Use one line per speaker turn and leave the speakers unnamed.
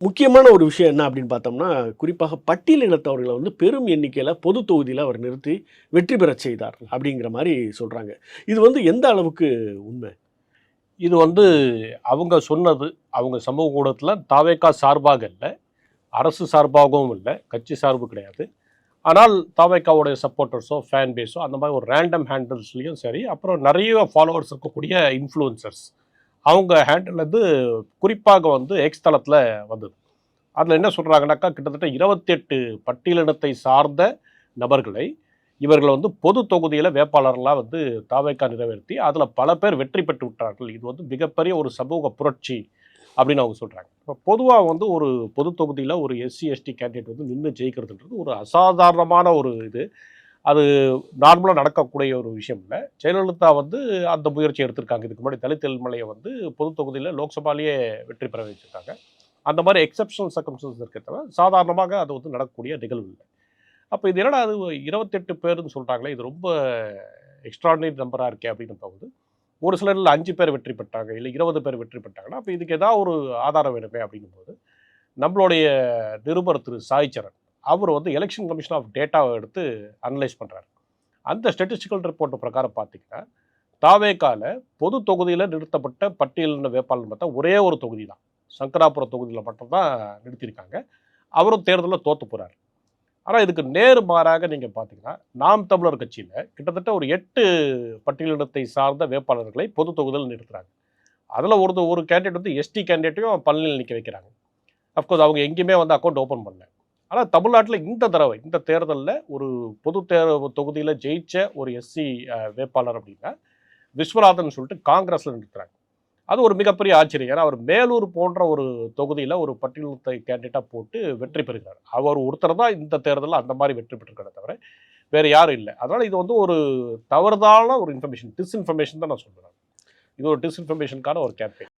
முக்கியமான ஒரு விஷயம் என்ன அப்படின்னு பார்த்தோம்னா, குறிப்பாக பட்டியல் இனத்தவர்களை வந்து பெரும் எண்ணிக்கையில பொது தொகுதியில அவர் நிறுத்தி வெற்றி பெறச் செய்தார் அப்படிங்கிற மாரி சொல்றாங்க. இது வந்து எந்த அளவுக்கு உண்மை?
இது வந்து அவங்க சொன்னது. அவங்க சமூக ஊடகத்தில தாவேகா சார்பாக இல்ல, அரசு சார்பாகவும் இல்ல, கட்சி சார்பு கிடையாது. ஆனால் தாவேகாவுடைய சப்போர்ட்டர்ஸோ, ஃபேன் பேஸோ அந்த மாரி ஒரு ரேண்டம் ஹேண்டில்ஸ்லயும் சரி, அப்புறம் நெறைய ஃபாலோவர்ஸ் இருக்கக்கூடிய இன்ஃப்ளூயன்சர்ஸ் அவங்க ஹேண்டில் வந்து குறிப்பாக வந்து எக்ஸ் தளத்தில வந்தது. அதில என்ன சொல்றாங்கன்னாக்கா, கிட்டத்தட்ட 28 பட்டியலினத்தை சார்ந்த நபர்களை இவர்கள் வந்து பொது தொகுதியில வேட்பாளர்களா வந்து தாவேகா நிறைவேற்றி, அதில பல பேர் வெற்றி பெற்று விட்டார்கள். இது வந்து மிகப்பெரிய ஒரு சமூக புரட்சி அப்படின்னு அவங்க சொல்றாங்க. இப்போ பொதுவா வந்து ஒரு பொது தொகுதியில ஒரு எஸ்சி, எஸ்டி கேண்டிடேட் வந்து நின்னு ஜெயிக்கிறதுன்றது ஒரு அசாதாரணமான ஒரு இது. அது நார்மலா நடக்கக்கூடிய ஒரு விஷயம் இல்ல. ஜெயலலிதா வந்து அந்த முயற்சி எடுத்திருக்காங்க. இதுக்கு முன்னாடி தலித் எம்எல்ஏ வந்து பொது தொகுதியில லோக்சபாலயே வெற்றி பெற வச்சிருக்காங்க. அந்த மாரி எக்செப்ஷனல் சர்கம்ஸ்டன்ஸ் இருக்கே தவிர, சாதாரணமாக அது வந்து நடக்கக்கூடிய நிகழ்வு இல்ல. அப்ப இது என்னடா அது 28 பேருன்னு சொல்றாங்களே, இது ரொம்ப எக்ஸ்ட்ரார்டினரி நம்பரா இருக்கே அப்படின்னு போகுது. ஒரு சிலர்ல 5 பேர் வெற்றி பெற்றாங்க, இல்ல 20 பேர் வெற்றி பெற்றாங்கன்னா, அப்ப இதுக்கு ஏதாவது ஒரு ஆதாரம் வேணுமே அப்படிங்கும்போது, நம்மளுடைய நிருபர் திரு சாய் சரண், அவர் வந்து எலக்ஷன் கமிஷன் ஆஃப் டேட்டாவ எடுத்து அனலைஸ் பண்றாரு. அந்த ஸ்டாட்டிஸ்டிக்கல் ரிப்போர்ட் பிரகாரம் பார்த்தீங்கன்னா, தாவேகால பொது தொகுதியில நிறுத்தப்பட்ட பட்டியலின வேட்பாளர்னு பார்த்தா ஒரே ஒரு தொகுதி தான். சங்கராபுரம் தொகுதியில மட்டும் தான் நிறுத்தியிருக்காங்க. அவரும் தேர்தல்ல தோத்து போறாரு. ஆனா இதுக்கு நேர் மாறாக நீங்க பார்த்தீங்கன்னா, நாம் தமிழர் கட்சியில கிட்டத்தட்ட ஒரு 8 பட்டியலினத்தை சார்ந்த வேட்பாளர்களை பொது தொகுதியில நிறுத்துறாங்க. அதுல ஒரு கேண்டிடேட் வந்து எஸ்டி கேண்டிடேட்டையும் பழனியில் நிக்க வைக்கிறாங்க. அஃப்கோர்ஸ் அவங்க எங்கேயுமே வந்து அக்கவுண்ட் ஓப்பன் பண்ணல. ஆனா தமிழ்நாட்டுல இந்த தடவை, இந்த தேர்தல்ல ஒரு பொது தொகுதியில ஜெயிச்ச ஒரு எஸ்சி வேட்பாளர் அப்படின்னா, விஸ்வநாதன் சொல்லிட்டு காங்கிரஸ்ல நிறுத்துறாங்க. அது ஒரு மிகப்பெரிய ஆச்சரியம். ஏன்னா, அவர் மேலூர் போன்ற ஒரு தொகுதியில ஒரு பட்டியலினத்தை கேண்டிடேட்டா போட்டு வெற்றி பெறுகிறார். அவர் ஒருத்தர் தான் இந்த தேர்தல்ல அந்த மாரி வெற்றி பெற்றிருக்காரே தவிர, வேற யாரும் இல்ல. அதனால இது வந்து ஒரு தவறுதலான ஒரு இன்ஃபர்மேஷன். டிஸ்இன்ஃபர்மேஷன் தான் நான் சொல்றேன். இது ஒரு டிஸ்இன்ஃபர்மேஷனுக்கான ஒரு கேம்பெயின்.